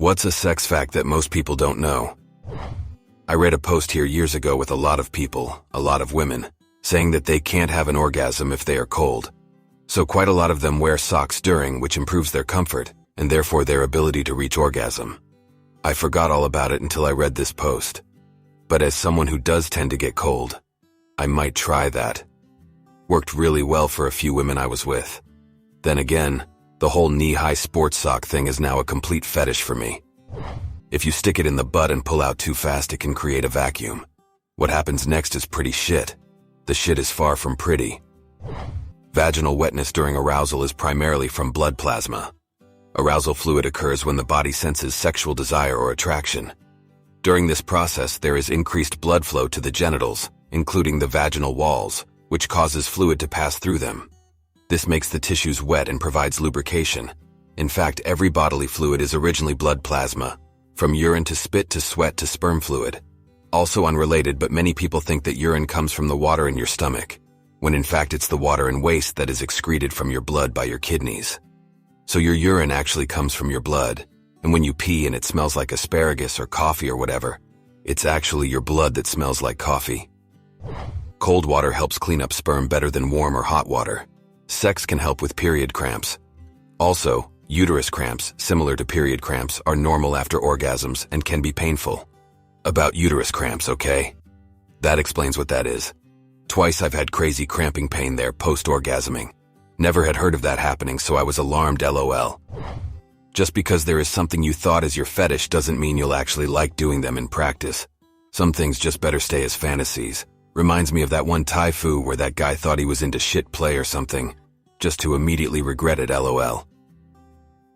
What's a sex fact that most people don't know? I read a post here years ago with a lot of people, a lot of women, saying that they can't have an orgasm if they are cold. So quite a lot of them wear socks during, which improves their comfort, and therefore their ability to reach orgasm. I forgot all about it until I read this post. But as someone who does tend to get cold, I might try that. Worked really well for a few women I was with. Then again, the whole knee-high sports sock thing is now a complete fetish for me. If you stick it in the butt and pull out too fast, it can create a vacuum. What happens next is pretty shit. The shit is far from pretty. Vaginal wetness during arousal is primarily from blood plasma. Arousal fluid occurs when the body senses sexual desire or attraction. During this process, there is increased blood flow to the genitals, including the vaginal walls, which causes fluid to pass through them. This makes the tissues wet and provides lubrication. In fact, every bodily fluid is originally blood plasma, from urine to spit to sweat to sperm fluid. Also unrelated, but many people think that urine comes from the water in your stomach, when in fact it's the water and waste that is excreted from your blood by your kidneys. So your urine actually comes from your blood, and when you pee and it smells like asparagus or coffee or whatever, it's actually your blood that smells like coffee. Cold water helps clean up sperm better than warm or hot water. Sex can help with period cramps. Also, uterus cramps, similar to period cramps, are normal after orgasms and can be painful. About uterus cramps, okay? That explains what that is. Twice I've had crazy cramping pain there post-orgasming. Never had heard of that happening, so I was alarmed, lol. Just because there is something you thought is your fetish doesn't mean you'll actually like doing them in practice. Some things just better stay as fantasies. Reminds me of that one tifu where that guy thought he was into shit play or something, just to immediately regret it, lol.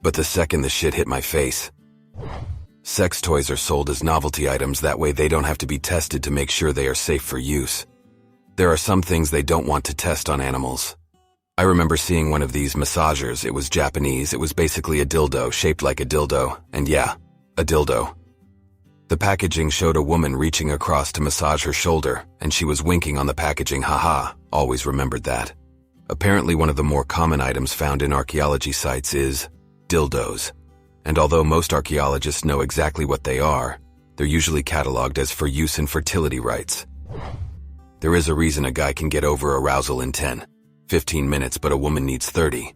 But the second the shit hit my face. Sex toys are sold as novelty items, that way they don't have to be tested to make sure they are safe for use. There are some things they don't want to test on animals. I remember seeing one of these massagers. It was Japanese. It was basically a dildo shaped like a dildo, and yeah, a dildo. The packaging showed a woman reaching across to massage her shoulder, and she was winking on the packaging. Haha, always remembered that. Apparently one of the more common items found in archaeology sites is dildos. And although most archaeologists know exactly what they are, they're usually cataloged as for use in fertility rites. There is a reason a guy can get over arousal in 10-15 minutes, but a woman needs 30-40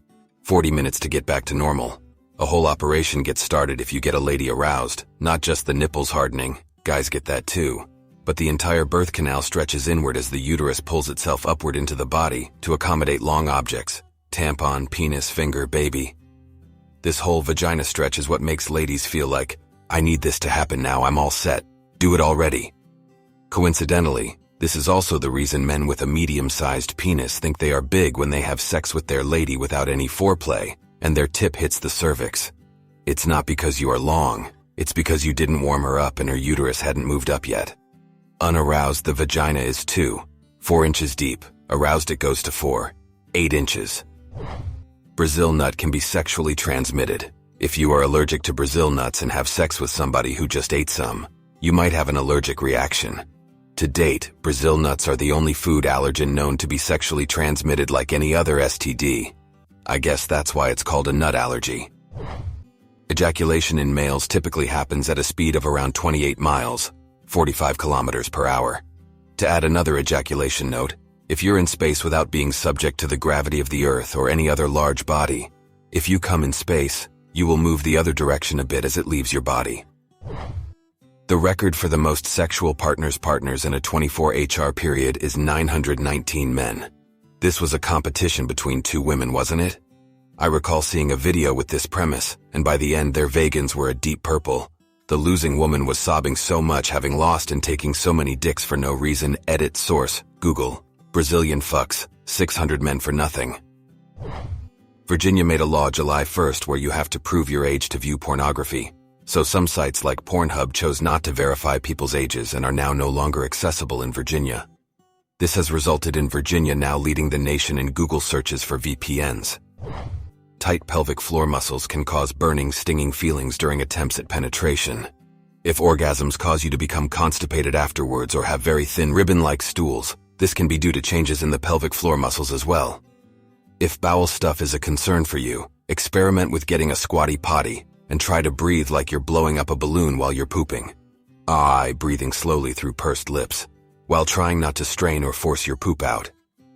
minutes to get back to normal. A whole operation gets started if you get a lady aroused, not just the nipples hardening, guys get that too, but the entire birth canal stretches inward as the uterus pulls itself upward into the body to accommodate long objects, tampon, penis, finger, baby. This whole vagina stretch is what makes ladies feel like, I need this to happen now, I'm all set, do it already. Coincidentally, this is also the reason men with a medium-sized penis think they are big when they have sex with their lady without any foreplay, and their tip hits the cervix. It's not because you are long, it's because you didn't warm her up and her uterus hadn't moved up yet. Unaroused, the vagina is 2-4 inches deep. Aroused, it goes to 4-8 inches. Brazil nut can be sexually transmitted. If you are allergic to Brazil nuts and have sex with somebody who just ate some, you might have an allergic reaction. To date, Brazil nuts are the only food allergen known to be sexually transmitted like any other STD. I guess that's why it's called a nut allergy. Ejaculation in males typically happens at a speed of around 28 miles, 45 kilometers per hour. To add another ejaculation note, if you're in space without being subject to the gravity of the Earth or any other large body, if you come in space, you will move the other direction a bit as it leaves your body. The record for the most sexual partners in a 24-hour period is 919 men. This was a competition between 2 women, wasn't it? I recall seeing a video with this premise, and by the end their vagins were a deep purple. The losing woman was sobbing so much, having lost and taking so many dicks for no reason. Edit source, Google. Brazilian fucks, 600 men for nothing. Virginia made a law July 1st where you have to prove your age to view pornography. So some sites like Pornhub chose not to verify people's ages and are now no longer accessible in Virginia. This has resulted in Virginia now leading the nation in Google searches for VPNs. Tight pelvic floor muscles can cause burning, stinging feelings during attempts at penetration. If orgasms cause you to become constipated afterwards or have very thin ribbon-like stools, this can be due to changes in the pelvic floor muscles as well. If bowel stuff is a concern for you, experiment with getting a squatty potty, and try to breathe like you're blowing up a balloon while you're pooping. Breathing slowly through pursed lips, while trying not to strain or force your poop out.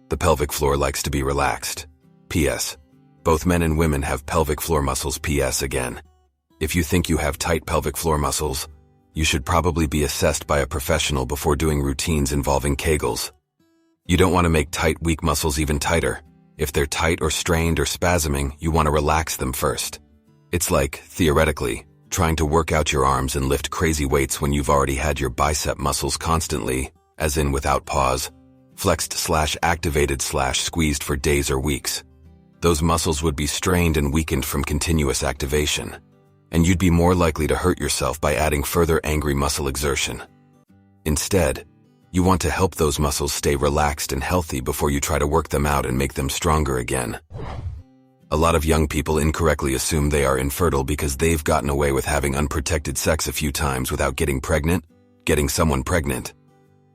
The pelvic floor likes to be relaxed. P.S. Both men and women have pelvic floor muscles. P.S. Again. If you think you have tight pelvic floor muscles, you should probably be assessed by a professional before doing routines involving Kegels. You don't want to make tight, weak muscles even tighter. If they're tight or strained or spasming, you want to relax them first. It's like, theoretically, trying to work out your arms and lift crazy weights when you've already had your bicep muscles constantly, as in without pause, flexed/activated/squeezed for days or weeks. Those muscles would be strained and weakened from continuous activation, and you'd be more likely to hurt yourself by adding further angry muscle exertion. Instead, you want to help those muscles stay relaxed and healthy before you try to work them out and make them stronger again. A lot of young people incorrectly assume they are infertile because they've gotten away with having unprotected sex a few times without getting someone pregnant.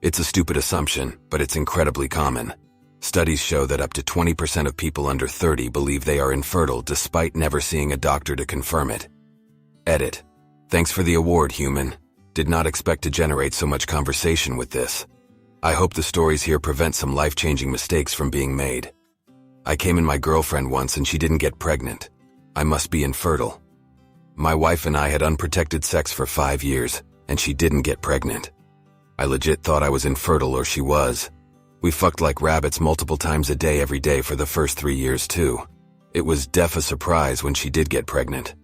It's a stupid assumption, but it's incredibly common. Studies show that up to 20% of people under 30 believe they are infertile despite never seeing a doctor to confirm it. Edit. Thanks for the award, human. Did not expect to generate so much conversation with this. I hope the stories here prevent some life-changing mistakes from being made. I came in my girlfriend once and she didn't get pregnant. I must be infertile. My wife and I had unprotected sex for 5 years, and she didn't get pregnant. I legit thought I was infertile or she was. We fucked like rabbits multiple times a day every day for the first 3 years too. It was a surprise when she did get pregnant.